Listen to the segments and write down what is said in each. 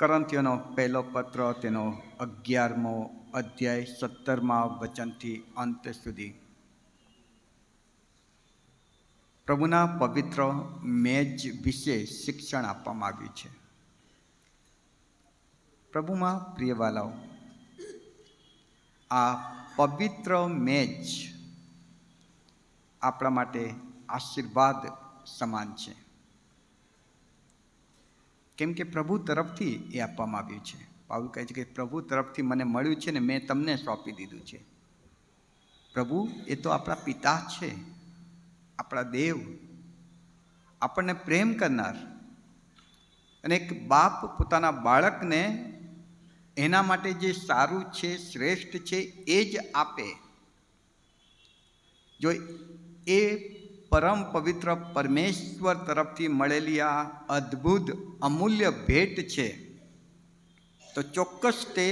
કરંથીઓનો પહેલો પત્ર તેનો 11મો અધ્યાય 17મા વચનથી અંત સુધી પ્રભુના પવિત્ર મેજ વિશે શિક્ષણ આપવામાં આવ્યું છે. પ્રભુમાં પ્રિયવાલાઓ, આ પવિત્ર મેજ આપણા માટે આશીર્વાદ સમાન છે, કેમ કે પ્રભુ તરફથી એ આપવામાં આવ્યું છે. પાઉલ કહે છે કે પ્રભુ તરફથી મને મળ્યું છે ને મેં તમને સોંપી દીધું છે. પ્રભુ એ તો આપણા પિતા છે, આપણા દેવ, આપણને પ્રેમ કરનાર. અને એક બાપ પોતાના બાળકને એના માટે જે સારું છે, શ્રેષ્ઠ છે, એ જ આપે. જો એ પરમ પવિત્ર પરમેશ્વર તરફથી મળેલી આ અદ્ભુત અમૂલ્ય ભેટ છે, તો ચોક્કસ તે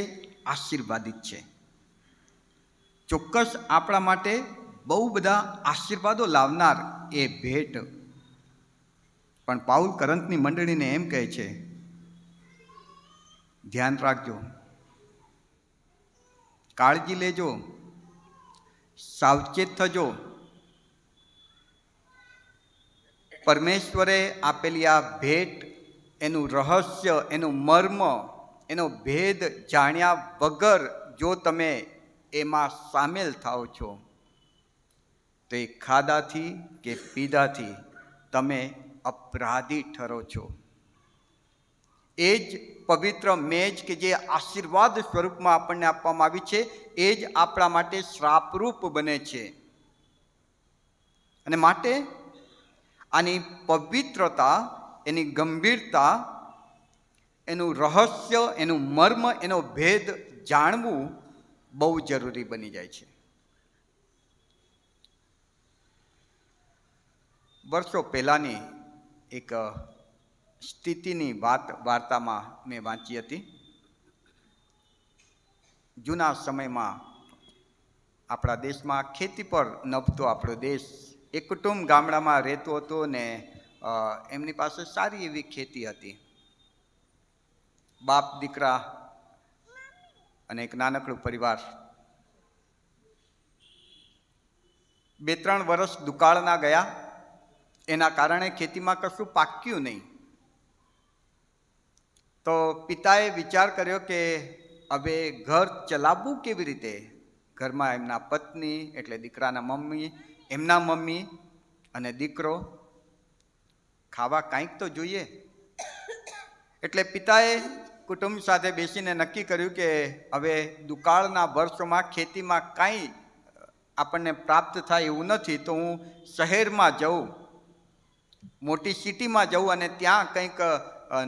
આશીર્વાદિત છે. ચોક્કસ આપણા માટે બહુ બધા આશીર્વાદો લાવનાર એ ભેટ. પણ પાઉલ કરંથની મંડળીને એમ કહે છે, ધ્યાન રાખજો, કાળજી લેજો, સાવચેત થજો. પરમેશ્વરે આપેલી આ ભેટ, એનું રહસ્ય, એનું મર્મ, એનો ભેદ જાણ્યા વગર જો તમે એમાં સામેલ થાઓ છો, તો એ ખાધાથી કે પીધાથી તમે અપરાધી ઠરો છો. એ જ પવિત્ર મેજ કે જે આશીર્વાદ સ્વરૂપમાં આપણને આપવામાં આવી છે, એ જ આપણા માટે શ્રાપરૂપ બને છે. અને માટે આની પવિત્રતા, એની ગંભીરતા, એનું રહસ્ય, એનું મર્મ, એનો ભેદ જાણવું બહુ જરૂરી બની જાય છે. વર્ષો પહેલાંની એક સ્થિતિની વાર્તામાં મેં વાંચી હતી. જૂના સમયમાં આપણા દેશમાં ખેતી પર નભતો આપણો દેશ, એક કુટુંબ ગામડામાં રહેતો હતો ને એમની પાસે સારી એવી ખેતી હતી. બાપ, દીકરા અને એક નાનકડું પરિવાર. 2-3 વર્ષ દુકાળના ગયા, એના કારણે ખેતીમાં કશું પાક્યું નહીં. તો પિતાએ વિચાર કર્યો કે હવે ઘર ચલાવવું કેવી રીતે. ઘરમાં એમના પત્ની એટલે દીકરાના મમ્મી, એમના મમ્મી અને દીકરો, ખાવા કાંઈક તો જોઈએ. એટલે પિતાએ કુટુંબ સાથે બેસીને નક્કી કર્યું કે હવે દુકાળના વર્ષોમાં ખેતીમાં કાંઈ આપણને પ્રાપ્ત થાય એવું નથી, તો હું શહેરમાં જઉં, મોટી સિટીમાં જવું અને ત્યાં કંઈક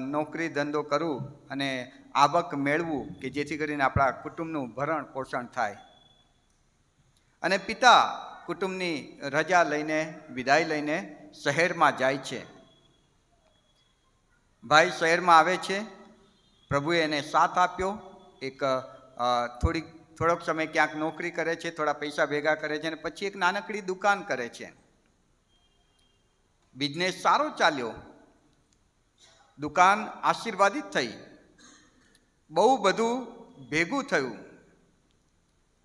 નોકરી ધંધો કરું અને આવક મેળવું કે જેથી કરીને આપણા કુટુંબનું ભરણ પોષણ થાય. અને પિતા કુટુંબની રજા લઈને, વિદાય લઈને શહેરમાં જાય છે. ભાઈ શહેરમાં આવે છે. પ્રભુએ એને સાથ આપ્યો. એક થોડોક સમય ક્યાંક નોકરી કરે છે, થોડા પૈસા ભેગા કરે છે અને પછી એક નાનકડી દુકાન કરે છે. બિઝનેસ સારો ચાલ્યો, દુકાન આશીર્વાદિત થઈ, બહુ બધું ભેગું થયું.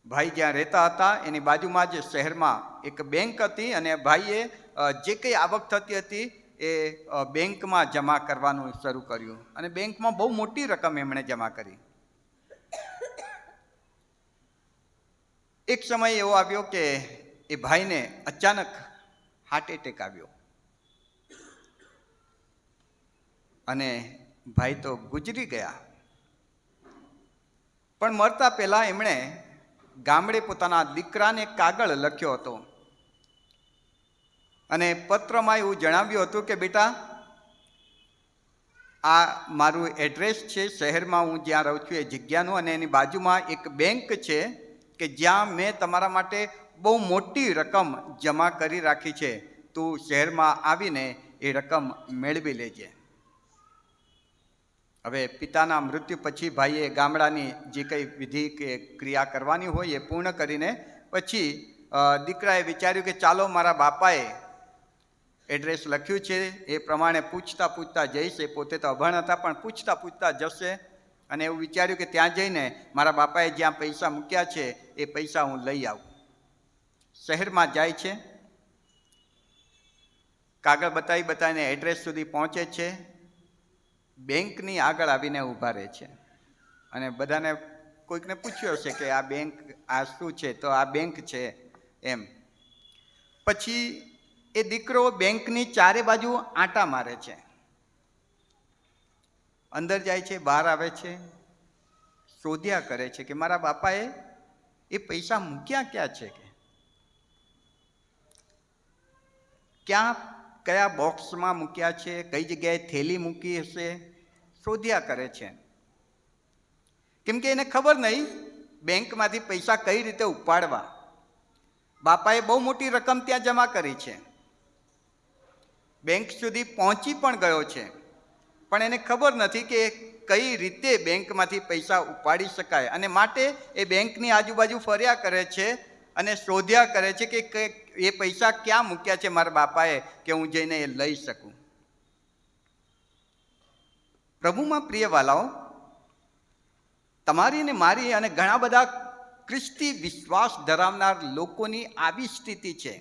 ભાઈ જ્યાં રહેતા હતા એની બાજુમાં જ શહેરમાં એક બેંક હતી અને ભાઈએ જે કંઈ આવક થતી હતી એ બેંકમાં જમા કરવાનું શરૂ કર્યું અને બેંકમાં બહુ મોટી રકમ એમણે જમા કરી. એક સમય એવો આવ્યો કે એ ભાઈને અચાનક હાર્ટ એટેક આવ્યો અને ભાઈ તો ગુજરી ગયા. પણ મરતા પહેલા એમણે ગામડે પોતાના દીકરાને કાગળ લખ્યો હતો અને પત્રમાં એવું જણાવ્યું હતું કે બેટા, આ મારું એડ્રેસ છે, શહેરમાં હું જ્યાં રહું છું એ જગ્યાનું, અને એની બાજુમાં એક બેંક છે કે જ્યાં મેં તમારા માટે બહુ મોટી રકમ જમા કરી રાખી છે. તું શહેરમાં આવીને એ રકમ મેળવી લેજે. હવે પિતાના મૃત્યુ પછી ભાઈએ ગામડાની જે કંઈ વિધિ કે ક્રિયા કરવાની હોય એ પૂર્ણ કરીને પછી દીકરાએ વિચાર્યું કે ચાલો, મારા બાપાએ એડ્રેસ લખ્યું છે એ પ્રમાણે પૂછતા પૂછતા જઈશ. એ પોતે તો અભણ હતા, પણ પૂછતા પૂછતા જશે અને એવું વિચાર્યું કે ત્યાં જઈને મારા બાપાએ જ્યાં પૈસા મૂક્યા છે એ પૈસા હું લઈ આવું. શહેરમાં જાય છે, કાગળ બતાવીને એડ્રેસ સુધી પહોંચે છે. બેંકની આગળ આવીને ઊભા રહે છે અને બધાને કોઈકને પૂછ્યો હશે કે આ બેંક આ શું છે, તો આ બેંક છે એમ. પછી એ દીકરો બેંકની ચારે બાજુ આંટા મારે છે, અંદર જાય છે, બહાર આવે છે, શોધ્યા કરે છે કે મારા બાપાએ એ પૈસા મૂક્યા ક્યાં છે, કે ક્યાં કયા બોક્સમાં મૂક્યા છે, કઈ જગ્યાએ થેલી મૂકી હશે, શોધ્યા કરે છે. કેમ કે એને ખબર નહીં બેંકમાંથી પૈસા કઈ રીતે ઉપાડવા. બાપાએ બહુ મોટી રકમ ત્યાં જમા કરી છે, બેંક સુધી પહોંચી પણ ગયો છે, પણ એને ખબર નથી કે કઈ રીતે બેંકમાંથી પૈસા ઉપાડી શકાય. અને માટે એ બેંકની આજુબાજુ ફર્યા કરે છે અને શોધ્યા કરે છે કે એ પૈસા ક્યાં મૂક્યા છે મારા બાપાએ, કે હું જઈને એ લઈ શકું. પ્રભુમાં પ્રિય વાલાઓ, તમારી ને મારી અને ઘણા બધા ખ્રિસ્તી વિશ્વાસ ધરાવનાર લોકોની આવી સ્થિતિ છે.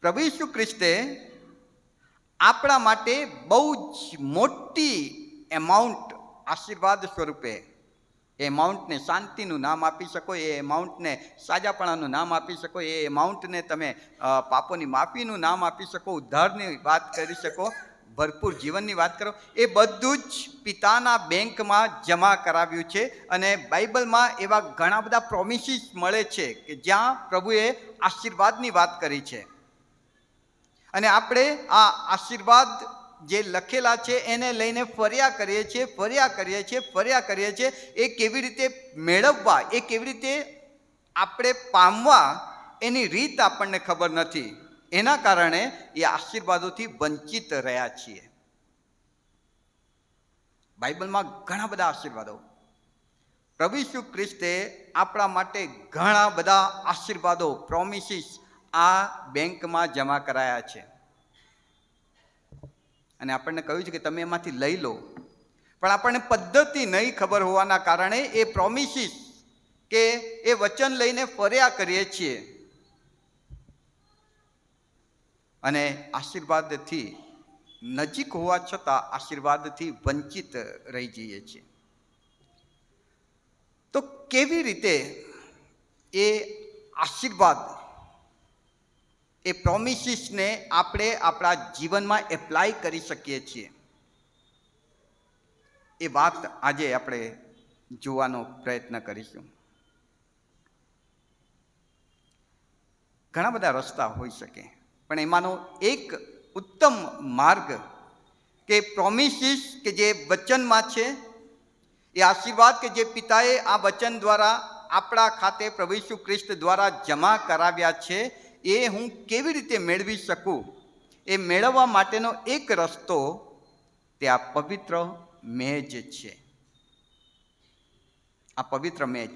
પ્રભુ ઈસુ ખ્રિસ્તે આપણા માટે બહુ જ મોટી એમાઉન્ટ આશીર્વાદ સ્વરૂપે, એ એમાઉન્ટને શાંતિનું નામ આપી શકો, એ એમાઉન્ટને સાજાપણાનું નામ આપી શકો, એ એમાઉન્ટને તમે પાપોની માફીનું નામ આપી શકો, ઉદ્ધારની વાત કરી શકો, ભરપૂર જીવનની વાત કરો. એ બધું જ પિતાના બેંકમાં જમા કરાવ્યું છે. અને બાઇબલમાં એવા ઘણા બધા પ્રોમિસીસ મળે છે કે જ્યાં પ્રભુએ આશીર્વાદની વાત કરી છે. અને આપણે આ આશીર્વાદ જે લખેલા છે એને લઈને ફર્યા કરીએ છીએ. એ કેવી રીતે મેળવવા, એ કેવી રીતે આપણે પામવા, એની રીત આપણને ખબર નથી. એના કારણે એ આશીર્વાદોથી વંચિત રહ્યા છીએ. બાઇબલમાં ઘણા બધા આશીર્વાદો, પ્રભુ ઈસુ ખ્રિસ્તે આપણા માટે ઘણા બધા આશીર્વાદો, પ્રોમિસીસ આ બેંકમાં જમા કરાયા છે. અને આપણને કહ્યું છે કે તમે એમાંથી લઈ લો. પણ આપણને પદ્ધતિ નહીં ખબર હોવાના કારણે એ પ્રોમિસીસ કે એ વચન લઈને ફર્યા કરીએ છીએ અને આશીર્વાદથી નજીક હોવા છતાં આશીર્વાદથી વંચિત રહી જઈએ છીએ. તો કેવી રીતે એ આશીર્વાદ, એ પ્રોમિસીસને આપણે આપણા જીવનમાં એપ્લાય કરી શકીએ છીએ, એ વાત આજે આપણે જોવાનો પ્રયત્ન કરીશું. ઘણા બધા રસ્તા હોઈ શકે, પણ એમાંનો એક ઉત્તમ માર્ગ કે પ્રોમિસીસ કે જે વચનમાં છે, એ આશીર્વાદ કે જે પિતાએ આ વચન દ્વારા આપણા ખાતે પ્રભુ ઈસુ ખ્રિસ્ત દ્વારા જમા કરાવ્યા છે, એ હું કેવી રીતે મેળવી શકું, એ મેળવવા માટેનો એક રસ્તો તે આ પવિત્ર મેજ છે. આ પવિત્ર મેજ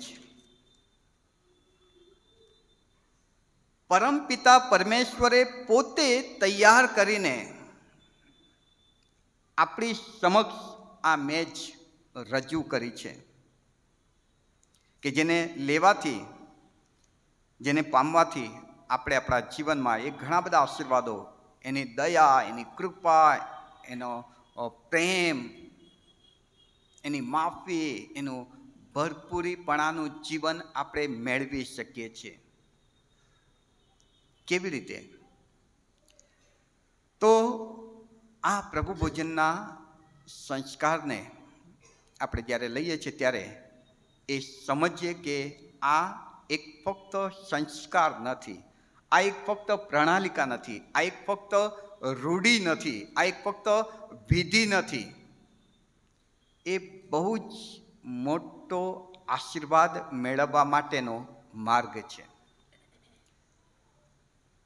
પરમપિતા પરમેશ્વરે પોતે તૈયાર કરીને આપણી સમક્ષ આ મેજ રજૂ કરી છે, કે જેને લેવાથી, જેને પામવાથી આપણે આપણા જીવનમાં એ ઘણા બધા આશીર્વાદો, એની દયા, એની કૃપા, એનો પ્રેમ, એની માફી, એનું ભરપૂરીપણાનું જીવન આપણે મેળવી શકીએ છીએ. કેવી રીતે? તો આ પ્રભુ ભોજનના સંસ્કારને આપણે જ્યારે લઈએ છીએ ત્યારે એ સમજીએ કે આ એક ફક્ત સંસ્કાર નથી, આ એક ફક્ત પ્રણાલિકા નથી, આ એક ફક્ત રૂઢિ નથી, આ એક ફક્ત વિધિ નથી. એ બહુ જ મોટો આશીર્વાદ મેળવવા માટેનો માર્ગ છે.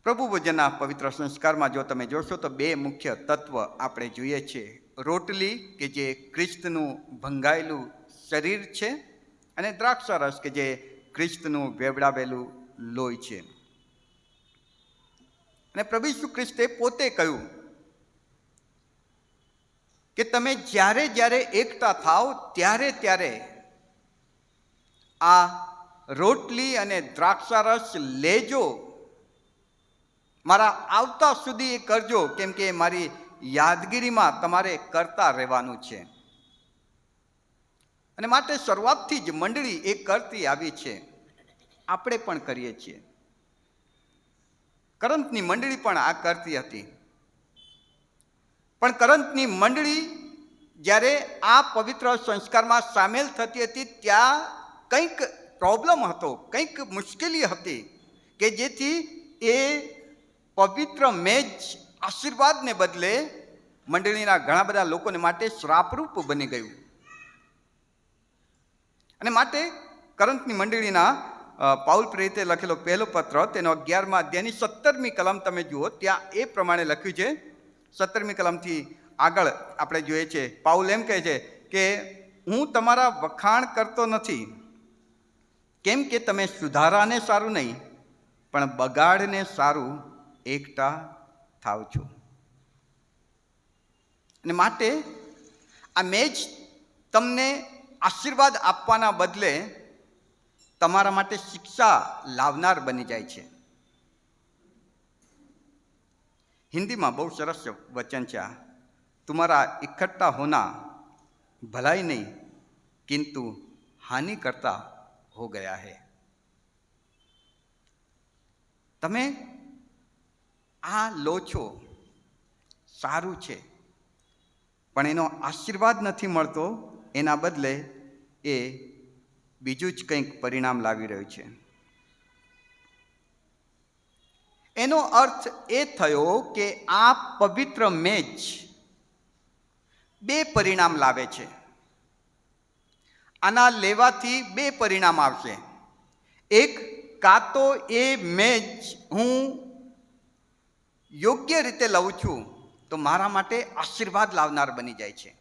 પ્રભુ ભોજનના પવિત્ર સંસ્કારમાં જો તમે જોશો તો બે મુખ્ય તત્વ આપણે જોઈએ છીએ. રોટલી કે જે ખ્રિસ્તનું ભંગાયેલું શરીર છે, અને દ્રાક્ષરસ કે જે ખ્રિસ્તનું વેવડાવેલું લોહી છે. અને પ્રભુ ઈસુ ખ્રિસ્તે પોતે કહ્યું કે તમે જ્યારે જ્યારે એકઠા થાવ ત્યારે ત્યારે આ રોટલી અને દ્રાક્ષારસ લેજો, મારા આવતા સુધી એ કરજો, કેમ કે મારી યાદગીરીમાં તમારે કરતા રહેવાનું છે. અને માટે શરૂઆતથી જ મંડળી એ કરતી આવી છે, આપણે પણ કરીએ છીએ. કરંથની મંડળી પણ આ કરતી હતી. પણ કરંથની મંડળી જ્યારે આ પવિત્ર સંસ્કારમાં સામેલ થતી હતી ત્યાં કંઈક પ્રોબ્લેમ હતો, કંઈક મુશ્કેલી હતી કે જેથી એ પવિત્ર મેજ આશીર્વાદને બદલે મંડળીના ઘણા બધા લોકોને માટે શ્રાપરૂપ બની ગયું. અને માટે કરંથની મંડળીના પાઉલ પ્રેરિતે લખેલો પહેલો પત્ર તેનો 11મા અધ્યાયની 17મી કલમ તમે જુઓ, ત્યાં એ પ્રમાણે લખ્યું છે. 17મી કલમથી આગળ આપણે જોઈએ છે, પાઉલ એમ કહે છે કે હું તમારા વખાણ કરતો નથી, કેમ કે તમે સુધારાને સારું નહીં પણ બગાડને સારું એકઠા થાવ છો. અને માટે આ મેજ તમને આશીર્વાદ આપવાના બદલે તમારા માટે શિક્ષા લાવનાર બની જાય છે. હિન્દીમાં બહુ સરસ વચન છે આ, તુમ્હારા ઇકટ્ઠા હોના ભलाई નહીં કિંતુ હાનિ કરતા હો ગયા હૈ. તમે આ લો છો સારું છે, પણ એનો આશીર્વાદ નથી મળતો, એના બદલે એ બીજું જ કંઈક પરિણામ લાવી રહ્યું છે. એનો અર્થ એ થયો કે આ પવિત્ર મેજ બે પરિણામ લાવે છે. આના લેવાથી બે પરિણામ આવશે. એક, કાં તો એ મેજ હું યોગ્ય રીતે લઉં છું તો મારા માટે આશીર્વાદ લાવનાર બની જાય છે,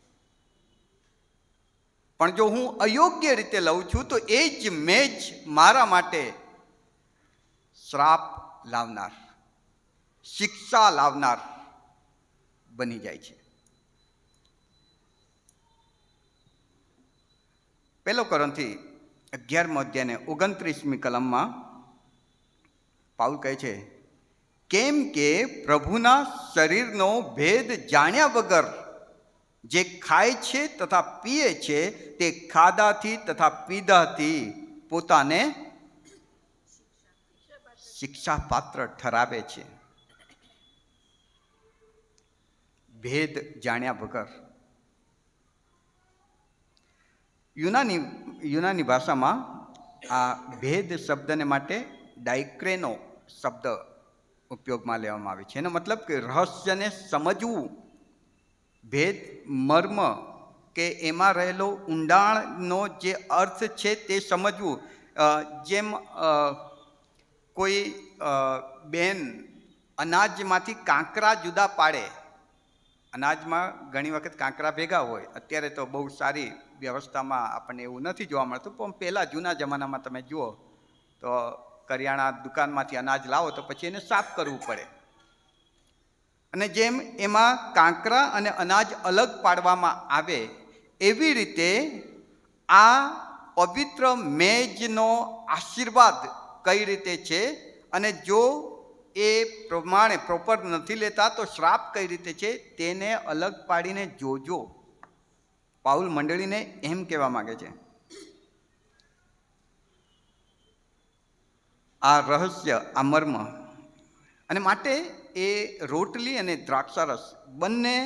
પણ જો હું અયોગ્ય રીતે લઉં છું તો એ જ મેજ મારા માટે શ્રાપ લાવનાર, શિક્ષા લાવનાર બની જાય છે. પહેલો કોરિન્થી 11મો અધ્યાયને 29મી કલમમાં પાઉલ કહે છે, કેમ કે પ્રભુના શરીરનો ભેદ જાણ્યા વગર જે ખાય છે તથા પીએ છે તે ખાધાથી તથા પીધાથી પોતાને શિક્ષાપાત્ર ઠરાવે છે. ભેદ જાણ્યા વગર. યુનાની ભાષામાં આ ભેદ શબ્દને માટે ડાઇક્રેનો શબ્દ ઉપયોગમાં લેવામાં આવે છે. એનો મતલબ કે રહસ્યને સમજવું, ભેદ મર્મ કે એમાં રહેલો ઊંડાણનો જે અર્થ છે તે સમજવું. જેમ કોઈ બેન અનાજમાંથી કાંકરા જુદા પાડે, અનાજમાં ઘણી વખત કાંકરા ભેગા હોય, અત્યારે તો બહુ સારી વ્યવસ્થામાં આપણને એવું નથી જોવા મળતું, પણ પહેલાં જૂના જમાનામાં તમે જુઓ તો કરિયાણા દુકાનમાંથી અનાજ લાવો તો પછી એને સાફ કરવું પડે. અને જેમ એમાં કાંકરા અને અનાજ અલગ પાડવામાં આવે, એવી રીતે આ પવિત્ર મેજનો આશીર્વાદ કઈ રીતે છે, અને જો એ પ્રમાણે પ્રોપર નથી લેતા તો શ્રાપ કઈ રીતે છે તેને અલગ પાડીને જોજો. પાઉલ મંડળીને એમ કહેવા માંગે છે. આ રહસ્ય, આ મર્મ. અને માટે એ રોટલી અને દ્રાક્ષારસ બંને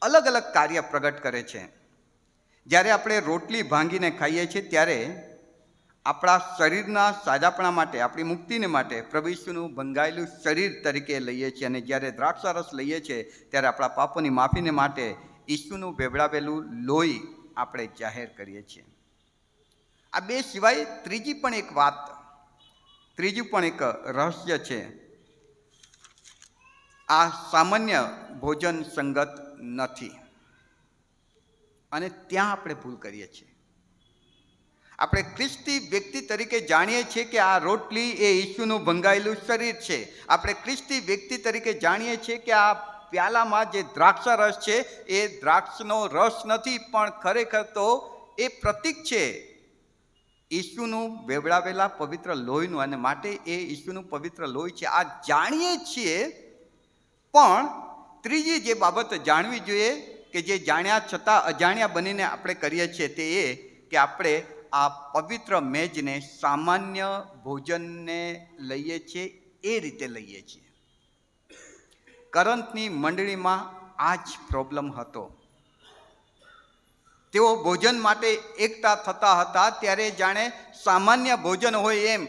અલગ અલગ કાર્ય પ્રગટ કરે છે. જ્યારે આપણે રોટલી ભાંગીને ખાઈએ છીએ ત્યારે આપણા શરીરના સાજાપણા માટે, આપણી મુક્તિને માટે પ્રભુ ઈસુનું ભંગાયેલું શરીર તરીકે લઈએ છીએ, અને જ્યારે દ્રાક્ષારસ લઈએ છીએ ત્યારે આપણા પાપોની માફીને માટે ઈસુનું વેવડાવેલું લોહી આપણે જાહેર કરીએ છીએ. આ બે સિવાય ત્રીજી પણ એક રહસ્ય છે. આ સામાન્ય ભોજન સંગત નથી, અને ત્યાં આપણે ભૂલ કરીએ છીએ. આપણે ખ્રિસ્તી વ્યક્તિ તરીકે જાણીએ છીએ કે આ રોટલી એ ઈસુનું ભંગાયેલું શરીર છે. આપણે ખ્રિસ્તી વ્યક્તિ તરીકે જાણીએ છીએ કે આ પ્યાલામાં જે દ્રાક્ષ રસ છે એ દ્રાક્ષનો રસ નથી, પણ ખરેખર તો એ પ્રતીક છે ઈસુનું વેવડાવેલા પવિત્ર લોહીનું, અને માટે એ ઈસુનું પવિત્ર લોહી છે. આ જાણીએ છીએ, પણ ત્રીજી જે બાબત જાણવી જોઈએ કે જે જાણ્યા છતાં અજાણ્યા બનીને આપણે કરીએ છીએ તે એ કે આપણે આ પવિત્ર મેજને સામાન્ય ભોજનને લઈએ છીએ એ રીતે લઈએ છીએ. કરંથની મંડળીમાં આ જ પ્રોબ્લેમ હતો. તેઓ ભોજન માટે એકઠા થતા હતા ત્યારે જાણે સામાન્ય ભોજન હોય એમ.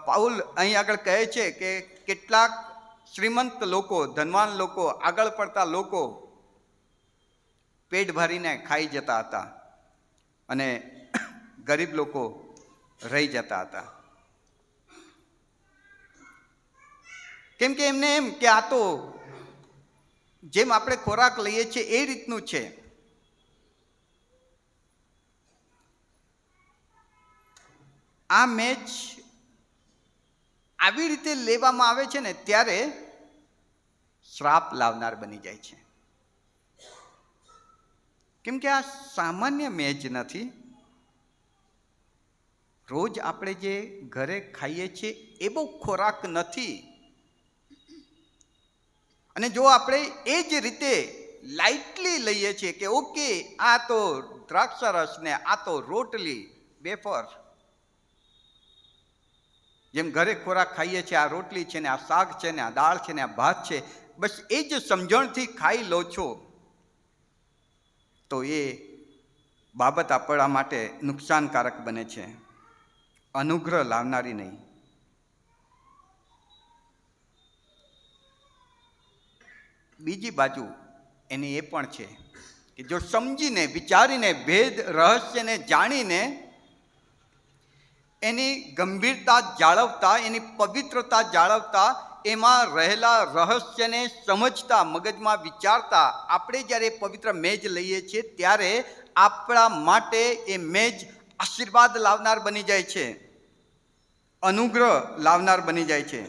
પાઉલ અહીં આગળ કહે છે કે કેટલાક શ્રીમંત લોકો, ધનવાન લોકો, આગળ પડતા લોકો પેટ ભરીને ખાઈ જતા હતા અને ગરીબ લોકો રહી જતા હતા. કેમ કે એમને એમ કે આ તો જેમ આપણે ખોરાક લઈએ છીએ એ રીતનું છે. આ મેચ આવી રીતે લેવામાં આવે છે ને ત્યારે શ્રાપ લાવનાર બની જાય છે. કેમ કે આ સામાન્ય મેચ નથી. રોજ આપણે જે ઘરે ખાઈએ છીએ એ બહુ ખોરાક નથી. અને જો આપણે એ જ રીતે લાઇટલી લઈએ છીએ કે ઓકે આ તો દ્રાક્ષરસ ને આ તો રોટલી વેફર, જેમ ઘરે ખોરાક ખાઈએ છીએ, આ રોટલી છે ને આ શાક છે ને આ દાળ છે ને આ ભાત છે, બસ એ જ સમજણથી ખાઈ લો છો તો એ બાબત આપણા માટે નુકસાનકારક બને છે, અનુગ્રહ લાવનારી નહીં. બીજી બાજુ એની એ પણ છે કે જો સમજીને વિચારીને ભેદ રહસ્યને જાણીને એની ગંભીરતા જાળવતા, એની પવિત્રતા જાળવતા, એમાં રહેલા રહસ્યને સમજતા, મગજમાં વિચારતા આપણે જ્યારે પવિત્ર મેજ લઈએ છીએ ત્યારે આપણા માટે એ મેજ આશીર્વાદ લાવનાર બની જાય છે, અનુગ્રહ લાવનાર બની જાય છે.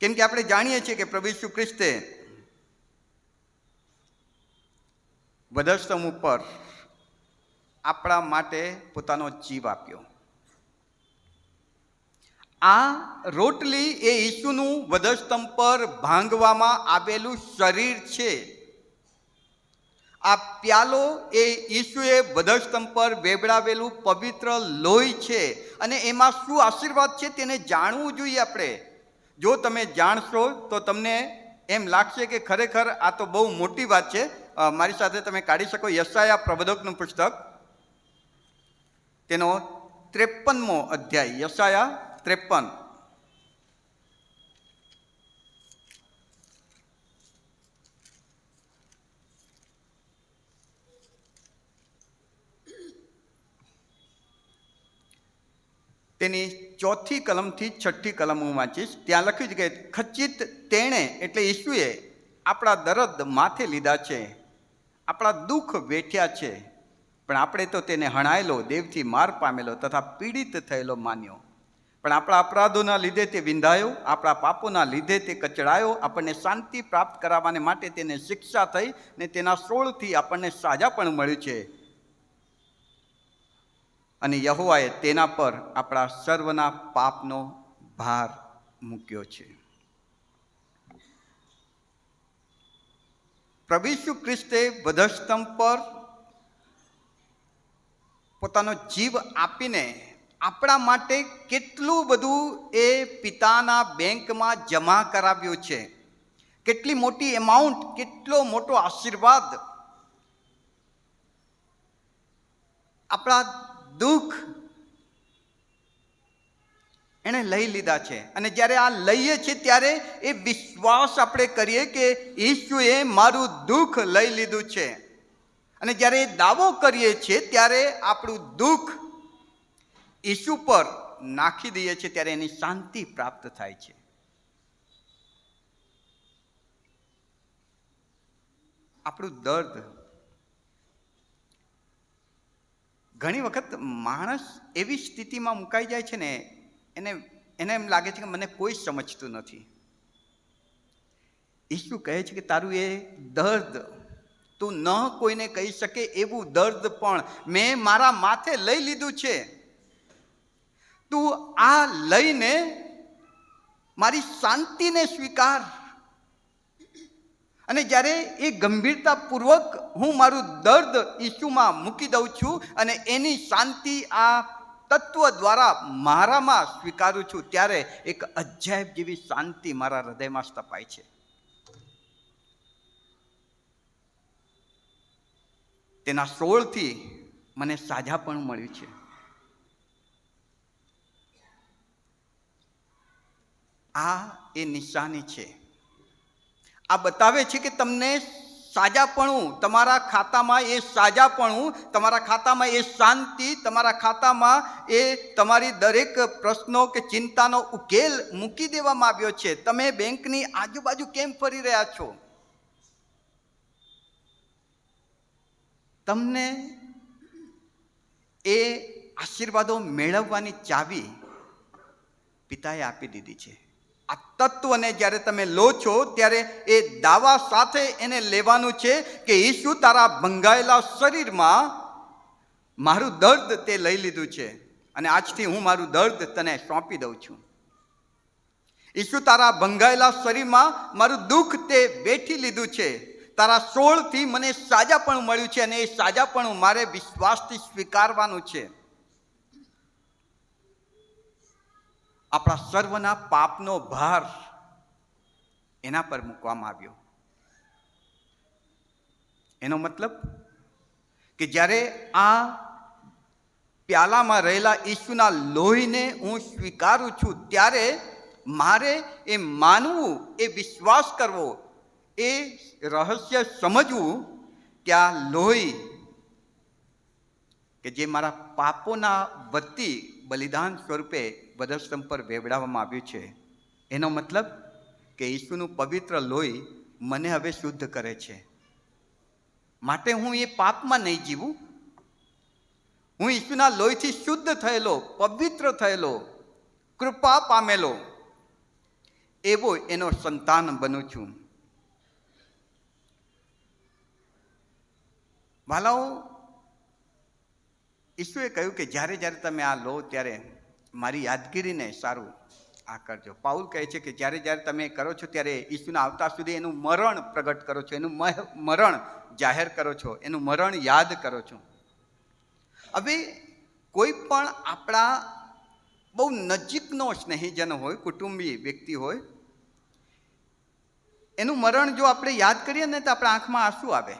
કેમ કે આપણે જાણીએ છીએ કે પ્રભુ ઈસુ ખ્રિસ્તે વધસ્તંભ ઉપર આપણા માટે પોતાનો જીવ આપ્યો. આ રોટલી એ ઈસુનું વધસ્તંભ પર ભાંગવામાં આવેલું શરીર છે. આ પ્યાલો એ ઈસુએ વધસ્તંભ પર વેવડાવેલું પવિત્ર લોહી છે. અને એમાં શું આશીર્વાદ છે તેને જાણવું જોઈએ આપણે. જો તમે જાણશો તો તમને એમ લાગશે કે ખરેખર આ તો બહુ મોટી વાત છે. મારી સાથે તમે કાઢી શકો યશાયા પ્રબોધકનું પુસ્તક, તેનો 53મો અધ્યાય, યશાયા 53. તેની 4થી કલમથી 6ઠ્ઠી કલમ હું વાંચીશ. ત્યાં લખ્યું છે કે ખચિત તેણે એટલે ઈસુએ આપણા દર્દ માથે લીધા છે, આપણા દુઃખ વેઠ્યા છે, પણ આપણે તો તેને હણાયેલો, દેવથી માર પામેલો તથા પીડિત થયેલો માન્યો. પણ આપણા અપરાધોના લીધે તે વિંધાયો, આપણા પાપોના લીધે તે કચડાયો. આપણને શાંતિ પ્રાપ્ત કરાવવાને માટે તેને શિક્ષા થઈ ને તેના સોળથી આપણને સાજા પણ મળ્યું છે. અને યહોવાએ તેના પર આપણા સર્વના પાપનો ભાર મૂક્યો છે. પ્રભુ ઈસુ ખ્રિસ્તે વધસ્તંભ પર પોતાનો જીવ આપીને આપણા માટે કેટલું બધું એ પિતાના બેંકમાં જમા કરાવ્યું છે. કેટલી મોટી એમાઉન્ટ, કેટલો મોટો આશીર્વાદ. આપણા દુઃખ એણે લઈ લીધા છે. અને જ્યારે આ લઈએ છીએ ત્યારે એ વિશ્વાસ આપણે કરીએ કે ઈસુએ મારું દુઃખ લઈ લીધું છે. અને જ્યારે એ દાવો કરીએ છીએ ત્યારે આપણું દુઃખ ઈસુ પર નાખી દઈએ છીએ ત્યારે એની શાંતિ પ્રાપ્ત થાય છે. આપણું દર્દ ઘણી વખત માણસ એવી સ્થિતિમાં મુકાઈ જાય છે ને, એને એમ લાગે છે કે મને કોઈ સમજતું નથી. ઈસુ કહે છે કે તારું એ દર્દ તું ન કોઈને કહી શકે એવું દર્દ પણ મેં મારા માથે લઈ લીધું છે. તું આ લઈને મારી શાંતિને સ્વીકાર. અને જ્યારે એ ગંભીરતાપૂર્વક હું મારું દર્દ ઈસુમાં મૂકી દઉં છું અને એની શાંતિ આ તત્વ દ્વારા મારામાં સ્વીકારું છું, ત્યારે એક અજાયબ જેવી શાંતિ મારા હૃદયમાં સ્થપાય છે. તેના સોળથી મને સાજાપણું મળ્યું છે. આ એ નિશાની છે. આ બતાવે છે કે તમને સાજાપણું, તમારા ખાતામાં એ સાજાપણું, તમારા ખાતામાં એ શાંતિ, તમારા ખાતામાં એ તમારી દરેક પ્રશ્નો કે ચિંતાનો ઉકેલ મૂકી દેવામાં આવ્યો છે. તમે બેંકની આજુબાજુ કેમ ફરી રહ્યા છો? તમને એ આશીર્વાદો મેળવવાની ચાવી પિતાએ આપી દીધી છે. આ તત્વને જ્યારે તમે લો છો ત્યારે એ દાવા સાથે એને લેવાનું છે કે ઈસુ તારા ભંગાયેલા શરીરમાં મારું દર્દ તે લઈ લીધું છે અને આજથી હું મારું દર્દ તને સોંપી દઉં છું. ઈસુ તારા ભંગાયેલા શરીરમાં મારું દુઃખ તે વેઠી લીધું છે. તારા સોળથી મને સાજાપણું મળ્યું છે અને એ સાજાપણું મારે વિશ્વાસથી સ્વીકારવાનું છે. આપણા સર્વના પાપનો ભાર એના પર મૂકવામાં આવ્યો. એનો મતલબ કે જ્યારે આ પ્યાલામાં રહેલા ઈસુના લોહીને હું સ્વીકારું છું, ત્યારે મારે એ માનવું, એ વિશ્વાસ કરવો, એ રહસ્ય સમજવું કે આ લોહી કે જે મારા પાપોના વતી બલિદાન સ્વરૂપે વધસ્તંભ પર વેવડાવવામાં આવ્યું છે, એનો મતલબ કે ઈસુનું પવિત્ર લોહી મને હવે શુદ્ધ કરે છે. માટે હું એ પાપમાં નહીં જીવું. હું ઈસુના લોહીથી શુદ્ધ થયેલો, પવિત્ર થયેલો, કૃપા પામેલો એવો એનો સંતાન બનું છું. વાલાઓ, ઈસુએ કહ્યું કે જ્યારે જ્યારે તમે આ લો ત્યારે મારી યાદગીરીને સારું આ કરજો. પાઉલ કહે છે કે જ્યારે જ્યારે તમે કરો છો ત્યારે ઈસુના આવતા સુધી એનું મરણ પ્રગટ કરો છો, એનું મરણ જાહેર કરો છો, એનું મરણ યાદ કરો છો. હવે કોઈ પણ આપણા બહુ નજીકનો સ્નેહીજન હોય, કુટુંબી વ્યક્તિ હોય, એનું મરણ જો આપણે યાદ કરીએ ને તો આપણા આંખમાં આંસુ આવે.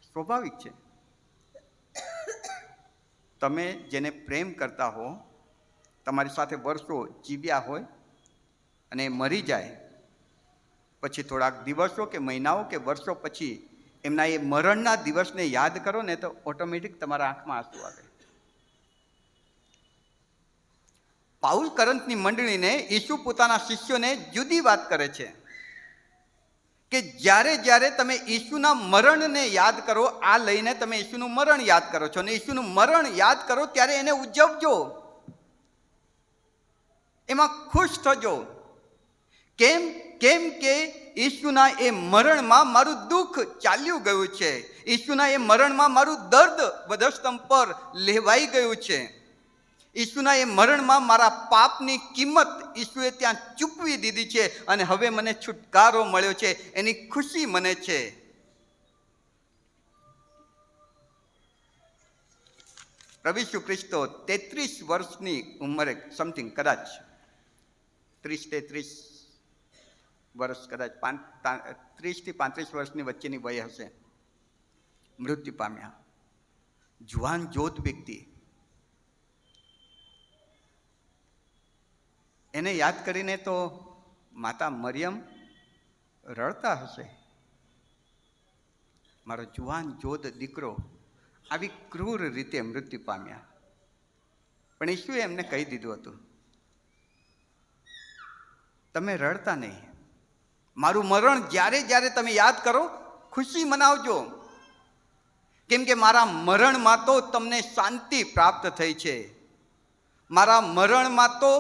સ્વાભાવિક છે. તમે જેને પ્રેમ કરતા હો, તમારી સાથે વર્ષો જીવ્યા હોય અને મરી જાય, પછી થોડાક દિવસો કે મહિનાઓ કે વર્ષો પછી એમના એ મરણના દિવસને યાદ કરો ને તો ઓટોમેટિક તમારા આંખમાં આંસુ આવે. પાઉલ કરંથની મંડળીને ઈસુ પોતાના શિષ્યોને જુદી વાત કરે છે કે જ્યારે જ્યારે તમે ઈસુના મરણને યાદ કરો, આ લઈને તમે ઈસુનું મરણ યાદ કરો છો અને ઈસુનું મરણ યાદ કરો ત્યારે એને ઉજવજો, એમાં ખુશ થજો. કેમ? કેમ કે ઈસુના એ મરણમાં મારું દુઃખ ચાલ્યું ગયું છે. ઈસુના એ મરણમાં મારું દર્દ વધસ્તંભ પર લેવાઈ ગયું છે. ઈસુના એ મરણમાં મારા પાપની કિંમત ઈસુએ ત્યાં ચૂકવી દીધી છે અને હવે મને છુટકારો મળ્યો છે, એની ખુશી મને છે. પ્રભુ ઈસુ ખ્રિસ્તો 33 વર્ષની ઉંમરે સમથિંગ, કદાચ 30-33 વર્ષ, કદાચ 30 થી 35 વર્ષની વચ્ચેની વય હશે, મૃત્યુ પામ્યા. જુવાન જોત વ્યક્તિ. એને યાદ કરીને તો માતા મરિયમ રડતા હશે. મારો જુવાન જોધ દીકરો આવી ક્રૂર રીતે મૃત્યુ પામ્યા. પણ ઈસુએ એમને કહી દીધું હતું, તમે રડતા નહીં. મારું મરણ જ્યારે જ્યારે તમે યાદ કરો, ખુશી મનાવજો. કેમ કે મારા મરણમાં તો તમને શાંતિ પ્રાપ્ત થઈ છે. મારા મરણમાં તો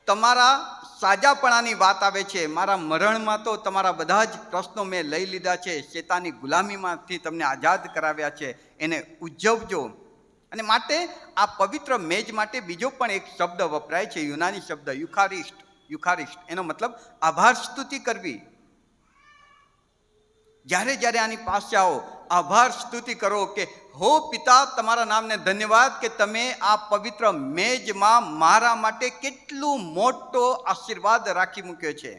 તમારા સાજાપણાની વાત આવે છે. મારા મરણમાં તો તમારા બધા જ પ્રશ્નો મેં લઈ લીધા છે. શેતાની ગુલામીમાંથી તમને આઝાદ કરાવ્યા છે. એને ઉજવજો. અને માટે આ પવિત્ર મેજ માટે બીજો પણ એક શબ્દ વપરાય છે, યુનાની શબ્દ યુખારિસ્ટ. યુખારિસ્ટ એનો મતલબ આભાર સ્તુતિ કરવી. જ્યારે જ્યારે આની પાસે આવો, આભાર સ્તુતિ કરો કે હો પિતા, તમારા નામને ધન્યવાદ કે તમે આ પવિત્ર મેજમાં મારા માટે કેટલું મોટો આશીર્વાદ રાખી મૂક્યો છે.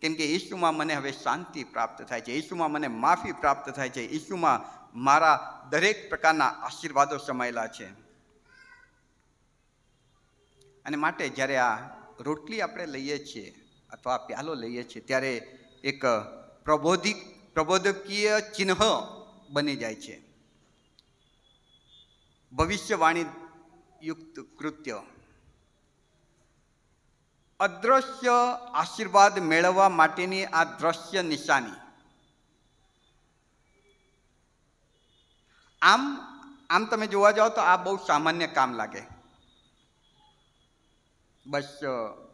કેમ કે ઈસુમાં મને હવે શાંતિ પ્રાપ્ત થાય છે, ઈસુમાં મને માફી પ્રાપ્ત થાય છે, ઈસુમાં મારા દરેક પ્રકારના આશીર્વાદો સમાયેલા છે. અને માટે જ્યારે આ રોટલી આપણે લઈએ છીએ અથવા પ્યાલો લઈએ છીએ ત્યારે એક પ્રબોધકીય ચિહ્ન બની જાય છે. ભવિષ્યવાણી યુક્ત કૃત્ય. અદ્રશ્ય આશીર્વાદ મેળવવા માટેની આ દ્રશ્ય નિશાની. આમ તમે જોવા જાઓ તો આ બહુ સામાન્ય કામ લાગે. બસ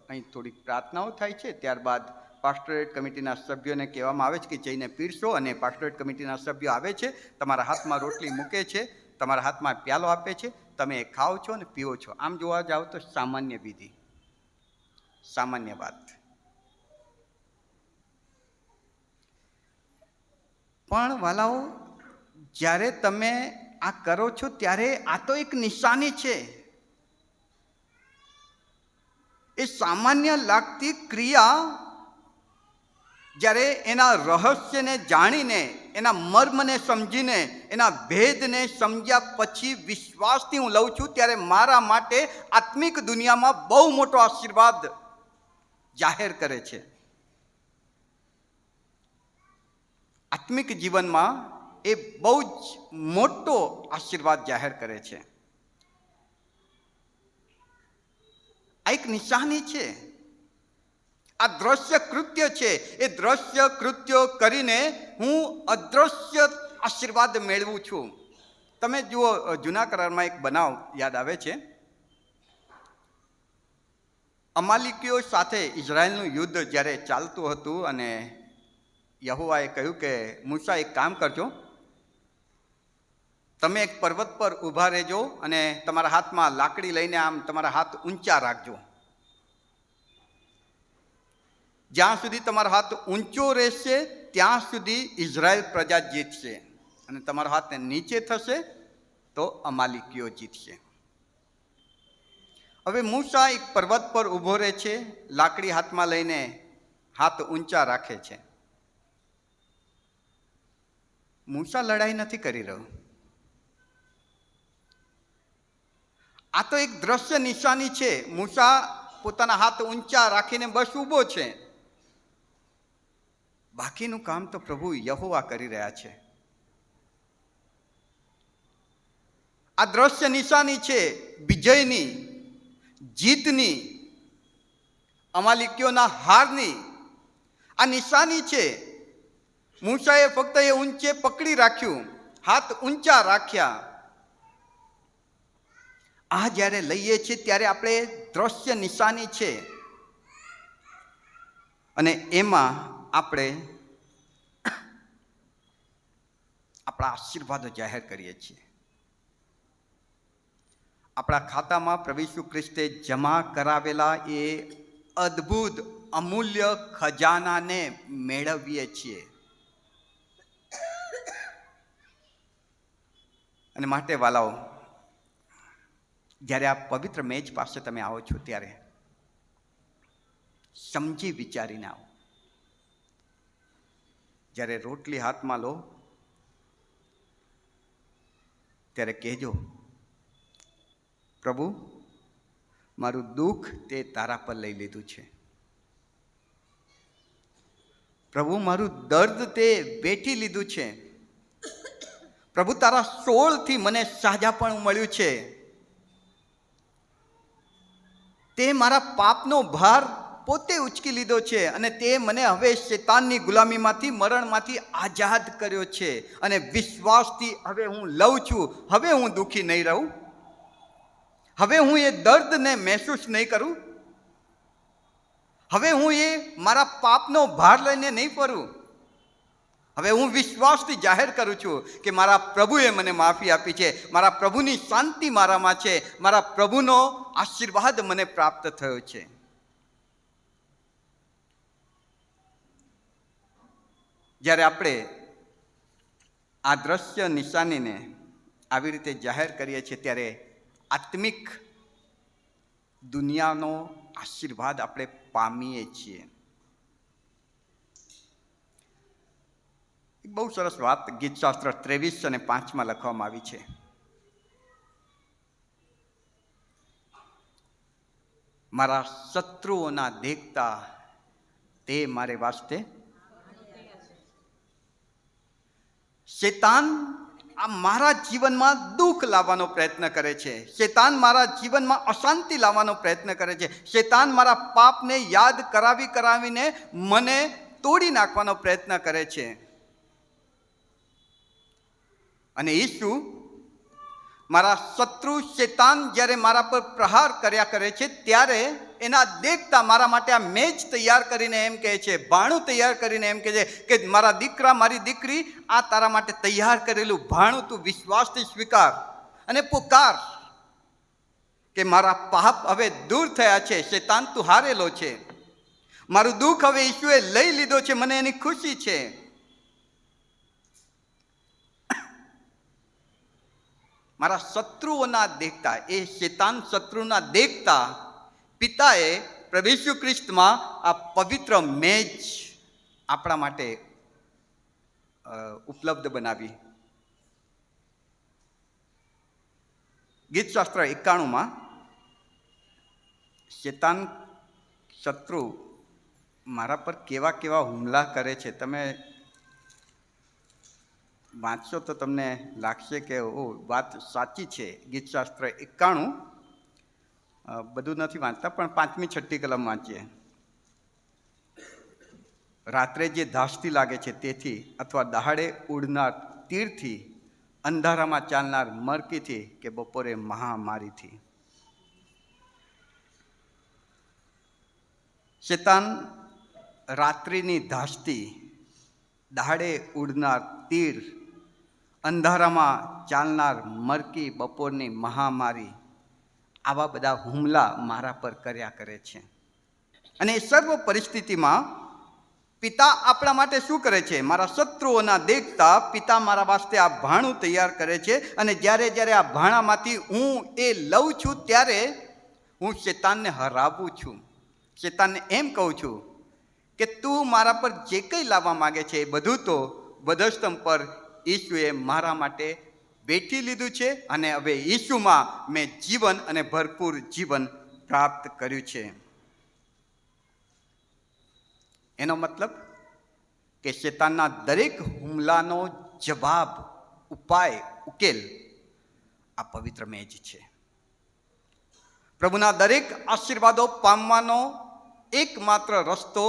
અહીં થોડીક પ્રાર્થનાઓ થાય છે, ત્યારબાદ પાસ્ટોરેટ કમિટીના સભ્યોને કહેવામાં આવે છે કે જઈને પીરસો, અને પાસ્ટોરેટ કમિટીના સભ્યો આવે છે, તમારા હાથમાં રોટલી મૂકે છે, તમારા હાથમાં પ્યાલો આપે છે, તમે ખાઓ છો અને પીઓ છો. આમ જોવા જાઓ તો સામાન્ય વિધિ, સામાન્ય વાત. પણ વાલાઓ, જ્યારે તમે આ કરો છો ત્યારે આ તો એક નિશાની છે. એ સામાન્ય લાગતી ક્રિયા જ્યારે એના રહસ્યને જાણીને, એના મર્મને સમજીને, એના ભેદને સમજ્યા પછી વિશ્વાસથી હું લઉં છું, ત્યારે મારા માટે આત્મિક દુનિયામાં બહુ મોટો આશીર્વાદ જાહેર કરે છે. આત્મિક જીવનમાં એ બહુ જ મોટો આશીર્વાદ જાહેર કરે છે. આ એક નિશાની છે, આ દ્રશ્ય કૃત્ય છે. એ દ્રશ્ય કૃત્યો કરીને હું અદ્રશ્ય આશીર્વાદ મેળવું છું. તમે જુઓ, જૂના કરારમાં એક બનાવ યાદ આવે છે. અમાલિકીઓ સાથે ઇઝરાયલનું યુદ્ધ જ્યારે ચાલતું હતું અને યહોવાએ કહ્યું કે મૂસા, એક કામ કરજો, તમે એક પર્વત પર ઊભા રહેજો અને તમારા હાથમાં લાકડી લઈને આમ તમારા હાથ ઊંચા રાખજો. જ્યાં સુધી તમારો હાથ ઊંચો રહેશે ત્યાં સુધી ઇઝરાયલ પ્રજા જીતશે, અને તમારો હાથ નીચે થશે તો અમાલિકીઓ જીતશે. હવે મૂસા એક પર્વત પર ઊભો રહે છે, લાકડી હાથમાં લઈને હાથ ઊંચા રાખે છે. મૂસા લડાઈ નથી કરી રહ્યો. આ તો એક દ્રશ્ય નિશાની છે. મૂસા પોતાના હાથ ઊંચા રાખીને બસ ઊભો છે. બાકીનું કામ તો પ્રભુ યહોવા કરી રહ્યા છે. આ દ્રશ્ય નિશાની છે વિજયની, જીતની, અમાલિકીઓના હારની. આ નિશાની છે. મૂસાએ ફક્ત એ ઊંચે પકડી રાખ્યું, હાથ ઊંચા રાખ્યા. આ જ્યારે લઈએ છીએ ત્યારે આપણે દ્રશ્ય નિશાની છે, અને એમાં આપણે આપણા આશીર્વાદો જાહેર કરીએ છીએ. આપણા ખાતામાં પ્રભુ ઈસુ ખ્રિસ્તે જમા કરાવેલા એ અદ્ભુત અમૂલ્ય ખજાનાને મેળવીએ છીએ. અને માટે વાલાઓ, જ્યારે આ પવિત્ર મેજ પાસે તમે આવો છો ત્યારે સમજી વિચારીને આવો. જ્યારે રોટલી હાથમાં લો ત્યારે કહેજો, પ્રભુ, મારું દુઃખ તે તારા પર લઈ લીધું છે. પ્રભુ, મારું દર્દ તે વેઠી લીધું છે. પ્રભુ, તારા સોળથી મને સાજાપણું મળ્યું છે. તે મારા પાપનો ભાર પોતે ઉચકી લીધો છે અને તે મને હવે શૈતાનની ગુલામીમાંથી, મરણમાંથી આઝાદ કર્યો છે. અને વિશ્વાસથી હવે હું લઉં છું. હવે હું દુઃખી નહીં રહું. હવે હું એ દર્દને મહેસૂસ નહીં કરું. હવે હું એ મારા પાપનો ભાર લઈને નહીં ફરું. હવે હું વિશ્વાસથી જાહેર કરું છું કે મારા પ્રભુએ મને માફી આપી છે. મારા પ્રભુની શાંતિ મારામાં છે. મારા પ્રભુનો આશીર્વાદ મને પ્રાપ્ત થયો છે. જ્યારે આપણે આ દ્રશ્ય નિશાનીને આવી રીતે જાહેર કરીએ છીએ ત્યારે આત્મિક દુનિયાનો આશીર્વાદ આપણે પામીએ છીએ. બહુ સરસ વાત ગીતશાસ્ત્ર 23 અને 5 લખવામાં આવી છે. મારા શત્રુઓના દેખતા તે મારે વાસ્તે. શૈતાન આ મારા જીવનમાં દુઃખ લાવવાનો પ્રયત્ન કરે છે. શૈતાન મારા જીવનમાં અશાંતિ લાવવાનો પ્રયત્ન કરે છે. શૈતાન મારા પાપને યાદ કરાવીને મને તોડી નાખવાનો પ્રયત્ન કરે છે. અને ઈસુ મારા શત્રુ શૈતાન જ્યારે મારા પર પ્રહાર કર્યા કરે છે ત્યારે એના દેખતા મારા માટે આ મેજ તૈયાર કરીને એમ કહે છે, ભાણું તૈયાર કરીને એમ કહે છે કે મારા દીકરા, મારી દીકરી, આ તારા માટે તૈયાર કરેલું ભાણું તું વિશ્વાસથી સ્વીકાર અને પુકાર કે મારા પાપ હવે દૂર થયા છે. શૈતાન તું હારેલો છે. મારું દુઃખ હવે ઈસુએ લઈ લીધો છે. મને એની ખુશી છે. મારા શત્રુઓના દેખતા, એ શૈતાન શત્રુના દેખતા પિતાએ પ્રભુ ઈસુ ખ્રિસ્તમાં આ પવિત્ર મેજ આપણા માટે ઉપલબ્ધ બનાવી. ગીતશાસ્ત્ર 91 શૈતાન શત્રુ મારા પર કેવા કેવા હુમલા કરે છે તમે વાંચશો તો તમને લાગશે કે ઓ વાત સાચી છે. ગીતશાસ્ત્ર 91 બધું નથી વાંચતા પણ 5મી 6ઠ્ઠી કલમ વાંચીએ. રાત્રે જે ધાસ્તી લાગે છે તેથી, અથવા દહાડે ઉડનાર તીરથી, અંધારામાં ચાલનાર મરકીથી, કે બપોરે મહામારીથી. શૈતાન રાત્રિની ધાસ્તી, દહાડે ઉડનાર તીર, અંધારામાં ચાલનાર મરકી, બપોરની મહામારી, આવા બધા હુમલા મારા પર કર્યા કરે છે. અને એ સર્વ પરિસ્થિતિમાં પિતા આપણા માટે શું કરે છે? મારા શત્રુઓના દેખતા પિતા મારા વાસ્તે આ ભાણું તૈયાર કરે છે. અને જ્યારે જ્યારે આ ભાણામાંથી હું એ લઉં છું ત્યારે હું શૈતાનને હરાવું છું. શૈતાનને એમ કહું છું કે તું મારા પર જે કંઈ લાવવા માગે છે એ બધું તો વધસ્તંભ પર ઈસુએ મારા માટે વેઠી લીધું છે. અને હવે ઈસુમાં મેં જીવન અને ભરપૂર જીવન પ્રાપ્ત કર્યું છે. એનો મતલબ કે શૈતાનના દરેક હુમલાનો જવાબ, ઉપાય, ઉકેલ આ પવિત્ર મેજ છે. પ્રભુના દરેક આશીર્વાદો પામવાનો એકમાત્ર રસ્તો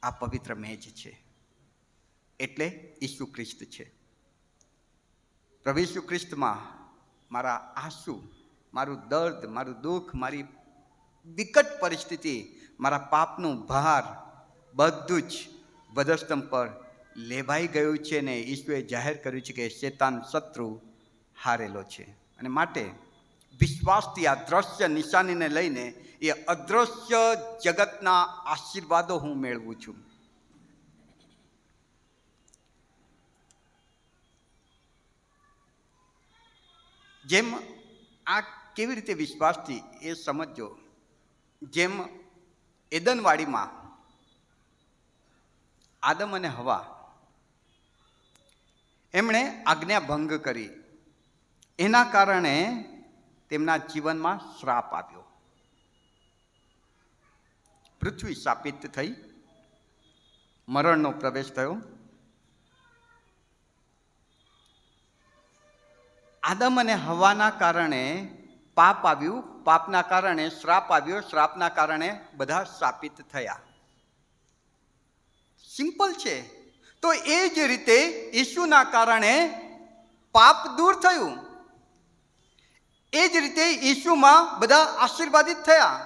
આ પવિત્ર મેજ છે. એટલે ઈસુ ખ્રિસ્ત છે. પ્રભુ ઈસુ ખ્રિસ્તમાં મારા આંસુ, મારું દર્દ, મારું દુઃખ, મારી વિકટ પરિસ્થિતિ, મારા પાપનું ભાર બધું જ વધસ્તંભ પર લેવાઈ ગયું છે. ને ઈસુએ જાહેર કર્યું છે કે શૈતાન શત્રુ હારેલો છે. અને માટે વિશ્વાસથી આ દ્રશ્ય નિશાનીને લઈને એ અદ્રશ્ય જગતના આશીર્વાદો હું મેળવું છું. જેમ આ કેવી રીતે વિશ્વાસથી એ સમજો, જેમ એદનવાડીમાં આદમ અને હવા એમણે આજ્ઞા ભંગ કરી, એના કારણે તેમના જીવનમાં શ્રાપ આવ્યો. પૃથ્વી શાપિત થઈ, મરણનો પ્રવેશ થયો. આદમ અને હવાના કારણે પાપ આવ્યું, પાપના કારણે શ્રાપ આવ્યો, શ્રાપના કારણે બધા શાપિત થયા. સિમ્પલ છે. તો એ જ રીતે ઈસુના કારણે પાપ દૂર થયું. એ જ રીતે ઈસુમાં બધા આશીર્વાદિત થયા.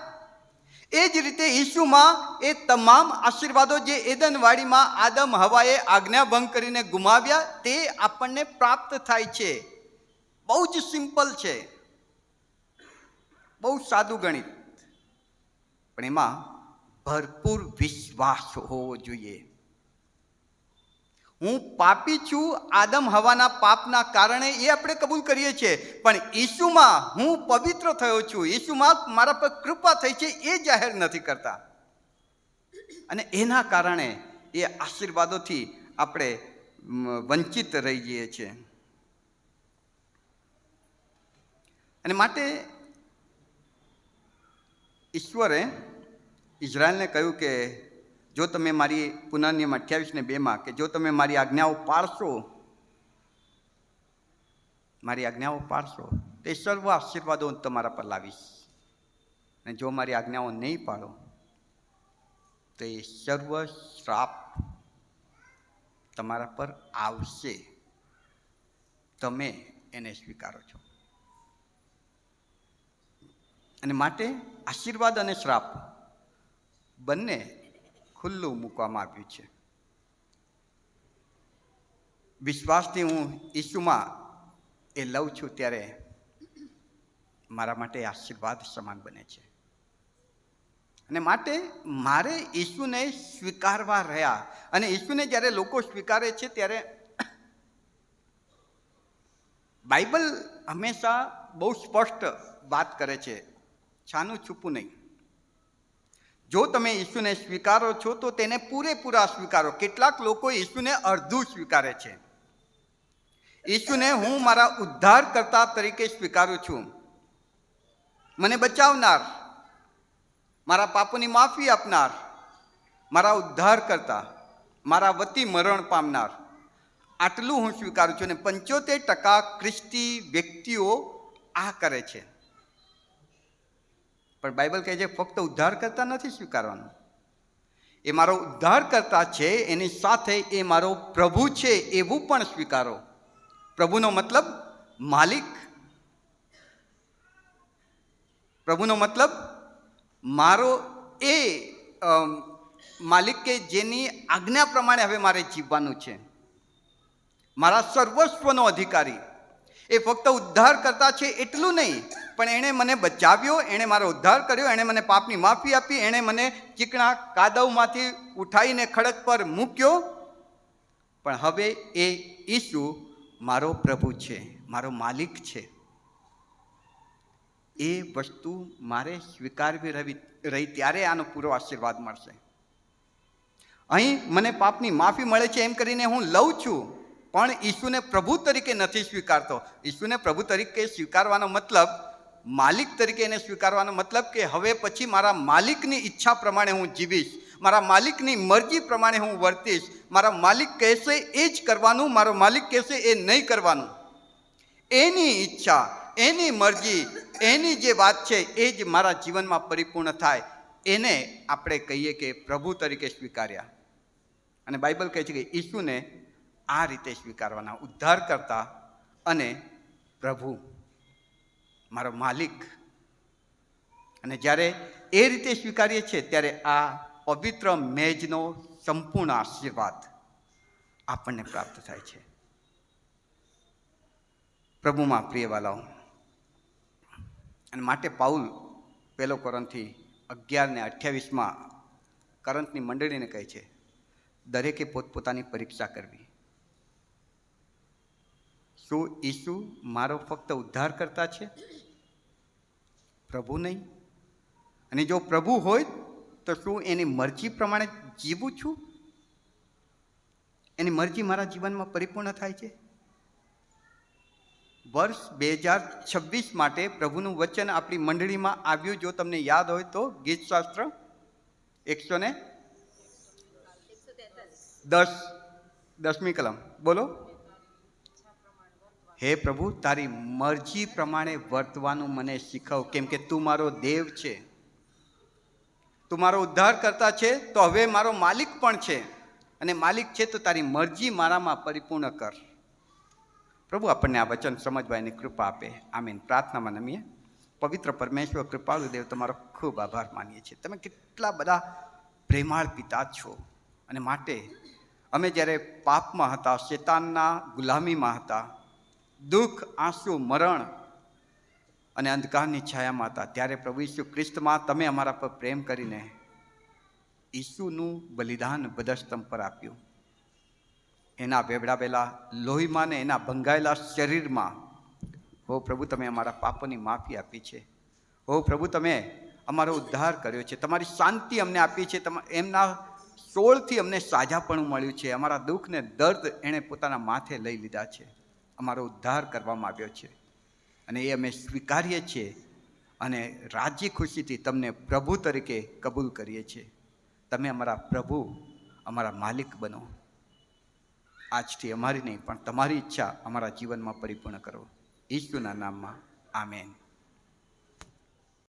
એ જ રીતે ઈસુમાં એ તમામ આશીર્વાદો જે એદનવાડીમાં આદમ હવાએ આજ્ઞાભંગ કરીને ગુમાવ્યા તે આપણને પ્રાપ્ત થાય છે. બહુ જ સિમ્પલ છે, બહુ સાદું ગણિત, પણ એમાં ભરપૂર વિશ્વાસ હોવો જોઈએ. હું પાપી છું આદમ હવાના પાપના કારણે, એ આપણે કબૂલ કરીએ છીએ, પણ ઈસુમાં હું પવિત્ર થયો છું, ઈસુમાં મારા પર કૃપા થઈ છે, એ જાહેર નથી કરતા. અને એના કારણે એ આશીર્વાદોથી આપણે વંચિત રહી જઈએ છીએ. અને માટે ઈશ્વરે ઇઝરાયલને કહ્યું કે જો તમે મારી પુનર્નિયમ 28:2 કે જો તમે મારી આજ્ઞાઓ પાળશો તે સર્વ આશીર્વાદો તમારા પર લાવીશ. અને જો મારી આજ્ઞાઓ નહીં પાળો તો એ સર્વ શ્રાપ તમારા પર આવશે. તમે એને સ્વીકારો છો. અને માટે આશીર્વાદ અને શ્રાપ બંને ખુલ્લું મૂકવામાં આવ્યું છે. વિશ્વાસથી હું ઈસુમાં એ લઉં છું ત્યારે મારા માટે આશીર્વાદ સમાન બને છે. અને માટે મારે ઈસુને સ્વીકારવા રહ્યા. અને ઈસુને જ્યારે લોકો સ્વીકારે છે ત્યારે બાઇબલ હંમેશા બહુ સ્પષ્ટ વાત કરે છે, છાનું છૂપું નહીં. જો તમે ઈસુને સ્વીકારો છો તો તેને પૂરેપૂરા સ્વીકારો. કેટલાક લોકો ઈસુને અડધું સ્વીકારે છે. ઈસુને હું મારા ઉદ્ધારકર્તા તરીકે સ્વીકારું છું, મને બચાવનાર, મારા પાપોની માફી આપનાર, મારા ઉદ્ધારકર્તા, મારા વતી મરણ પામનાર, આટલું હું સ્વીકારું છું. અને 75% ખ્રિસ્તી વ્યક્તિઓ આ કરે છે. પણ બાઇબલ કહે છે ફક્ત ઉદ્ધારકર્તા નથી સ્વીકારવાનું. એ મારો ઉદ્ધારકર્તા છે, એની સાથે એ મારો પ્રભુ છે એવું પણ સ્વીકારો. પ્રભુનો મતલબ માલિક. પ્રભુનો મતલબ મારો એ માલિક કે જેની આજ્ઞા પ્રમાણે હવે મારે જીવવાનું છે, મારા સર્વસ્વનો અધિકારી. એ ફક્ત ઉદ્ધાર કરતા છે એટલું નહીં, પણ એણે મને બચાવ્યો, એણે મારો ઉદ્ધાર કર્યો, એણે મને પાપની માફી આપી, એણે મને ચીકણા કાદવમાંથી ઉઠાવીને ખડક પર મૂક્યો. પણ હવે એ ઈસુ મારો પ્રભુ છે, મારો માલિક છે. એ વસ્તુ મારે સ્વીકારવી રહી ત્યારે આનો પૂરો આશીર્વાદ મળશે. અહીં મને પાપની માફી મળે છે એમ કરીને હું લઉં છું, પણ ઈસુને પ્રભુ તરીકે નથી સ્વીકારતો. ઈસુને પ્રભુ તરીકે સ્વીકારવાનો મતલબ, માલિક તરીકે એને સ્વીકારવાનો મતલબ કે હવે પછી મારા માલિકની ઈચ્છા પ્રમાણે હું જીવીશ, મારા માલિકની મરજી પ્રમાણે હું વર્તીશ, મારા માલિક કહેશે એ જ કરવાનું, મારો માલિક કહેશે એ નહીં કરવાનું. એની ઈચ્છા, એની મરજી, એની જે વાત છે એ જ મારા જીવનમાં પરિપૂર્ણ થાય. એને આપણે કહીએ કે પ્રભુ તરીકે સ્વીકાર્યા. અને બાઇબલ કહે છે કે ઈસુને આ રીતે સ્વીકારવાના, ઉદ્ધારકર્તા અને પ્રભુ, મારો માલિક. અને જ્યારે એ રીતે સ્વીકારીએ છીએ ત્યારે આ પવિત્ર મેજનો સંપૂર્ણ આશીર્વાદ આપણને પ્રાપ્ત થાય છે. પ્રભુમાં પ્રિયવાલાઓ, અને માટે પાઉલ 1 કોરિન્થી 11:28 કરંથની મંડળીને કહે છે, દરેકે પોતપોતાની પરીક્ષા કરવી. શું ઈસુ મારો ફક્ત ઉદ્ધાર કરતા છે, પ્રભુ નહીં? અને જો પ્રભુ હોય તો શું એની મરજી પ્રમાણે જીવું છું? એની મરજી મારા જીવનમાં પરિપૂર્ણ થાય છે? વર્ષ 2026 માટે પ્રભુનું વચન આપણી મંડળીમાં આવ્યું. જો તમને યાદ હોય તો ગીતશાસ્ત્ર 110મી કલમ બોલો. હે પ્રભુ, તારી મરજી પ્રમાણે વર્તવાનું મને શીખવ, કેમ કે તું મારો દેવ છે, તું મારો ઉદ્ધાર કરતા છે, તો હવે મારો માલિક પણ છે, અને માલિક છે તો તારી મરજી મારામાં પરિપૂર્ણ કર. પ્રભુ આપણને આ વચન સમજવાની કૃપા આપે. આમીન. પ્રાર્થનામાં નમીએ. પવિત્ર પરમેશ્વર, કૃપાળુ દેવ, તમારો ખૂબ આભાર માનીએ છીએ. તમે કેટલા બધા પ્રેમાળ પિતા છો, અને માટે અમે જ્યારે પાપમાં હતા, શેતાનના ગુલામીમાં હતા, દુઃખ, આંસુ, મરણ અને અંધકારની છાયામાં હતા, ત્યારે પ્રભુ ઈસુ ખ્રિસ્તમાં તમે અમારા પર પ્રેમ કરીને ઈસુનું બલિદાન વધસ્તંભ પર આપ્યું. એના વેવડાવેલા લોહીમાં ને એના ભંગાયેલા શરીરમાં, હો પ્રભુ, તમે અમારા પાપોની માફી આપી છે. હો પ્રભુ, તમે અમારો ઉદ્ધાર કર્યો છે, તમારી શાંતિ અમને આપી છે, એમના સોળથી અમને સાજાપણું મળ્યું છે. અમારા દુઃખ ને દર્દ એણે પોતાના માથે લઈ લીધા છે. અમારો ઉદ્ધાર કરવામાં આવ્યો છે, અને એ અમે સ્વીકારીએ છીએ, અને રાજી ખુશીથી તમને પ્રભુ તરીકે કબૂલ કરીએ છીએ. તમે અમારા પ્રભુ, અમારા માલિક બનો. આજથી અમારી નહીં પણ તમારી ઈચ્છા અમારા જીવનમાં પરિપૂર્ણ કરો. ઈશ્વરના નામમાં આમેન.